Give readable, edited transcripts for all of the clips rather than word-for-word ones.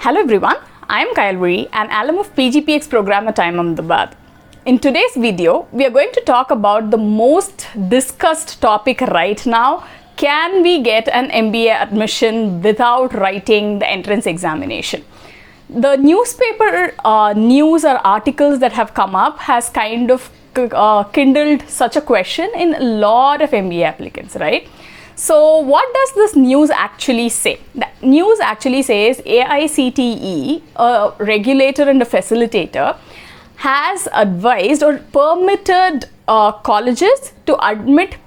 Hello everyone, I am Kayalvari, an alum of PGPX program at IIM Ahmedabad. In today's video, we are going to talk about the most discussed topic right now. Can we get an MBA admission without writing the entrance examination? The newspaper news or articles that have come up has kind of kindled such a question in a lot of MBA applicants, right? So what does this news actually say? The news actually says AICTE, a regulator and a facilitator, has advised or permitted colleges to admit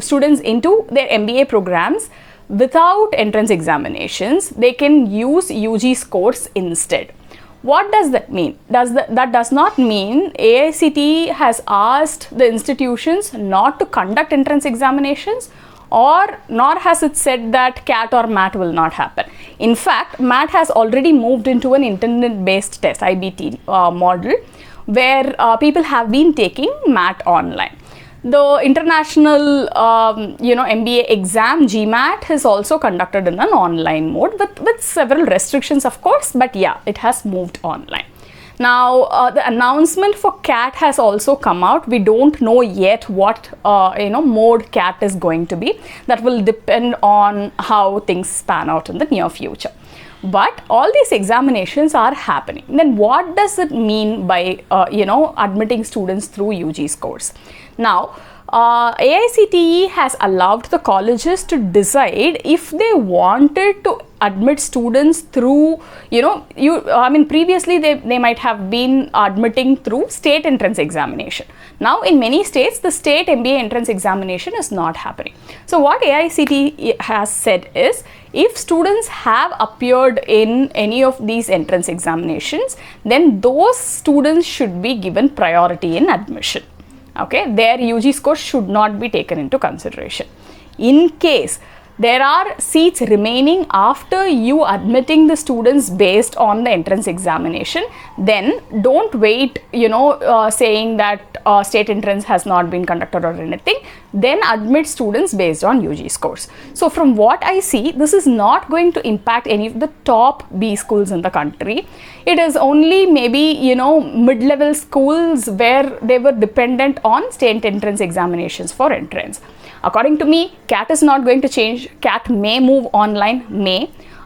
students into their MBA programs without entrance examinations. They can use UG scores instead. What does that mean? That does not mean AICTE has asked the institutions not to conduct entrance examinations, or nor has it said that CAT or MAT will not happen. In fact, MAT has already moved into an internet-based test, IBT model, where people have been taking MAT online. The international MBA exam, GMAT, is also conducted in an online mode with several restrictions, of course, but yeah, it has moved online. Now, the announcement for CAT has also come out. We don't know yet what mode CAT is going to be. That will depend on how things pan out in the near future. But all these examinations are happening. Then what does it mean by admitting students through UG scores? Now, AICTE has allowed the colleges to decide if they wanted to admit students through, previously they might have been admitting through state entrance examination. Now, in many states, the state MBA entrance examination is not happening. So, what AICTE has said is, if students have appeared in any of these entrance examinations, then those students should be given priority in admission. Okay, their UG score should not be taken into consideration. In case there are seats remaining after you admitting the students based on the entrance examination, then don't wait, saying that state entrance has not been conducted or anything. Then admit students based on UG scores. So from what I see, this is not going to impact any of the top B schools in the country. It is only maybe, mid-level schools where they were dependent on state entrance examinations for entrance. According to me, CAT is not going to change. CAT may move online,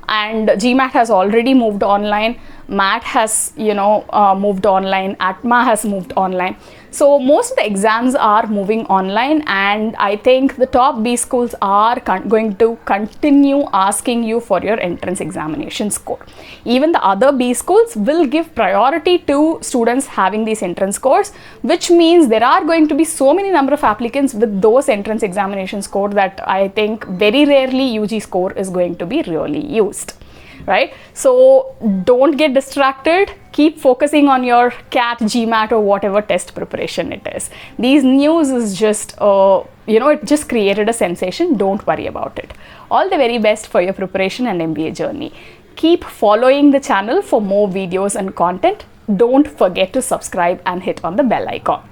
and GMAT has already moved online. MAT has, moved online. ATMA has moved online. So most of the exams are moving online, and I think the top B schools are going to continue asking you for your entrance examination score. Even the other B schools will give priority to students having these entrance scores, which means there are going to be so many number of applicants with those entrance examination score that I think very rarely UG score is going to be really used. Right? So don't get distracted. Keep focusing on your CAT, GMAT, or whatever test preparation it is. These news is just, it just created a sensation. Don't worry about it. All the very best for your preparation and MBA journey. Keep following the channel for more videos and content. Don't forget to subscribe and hit on the bell icon.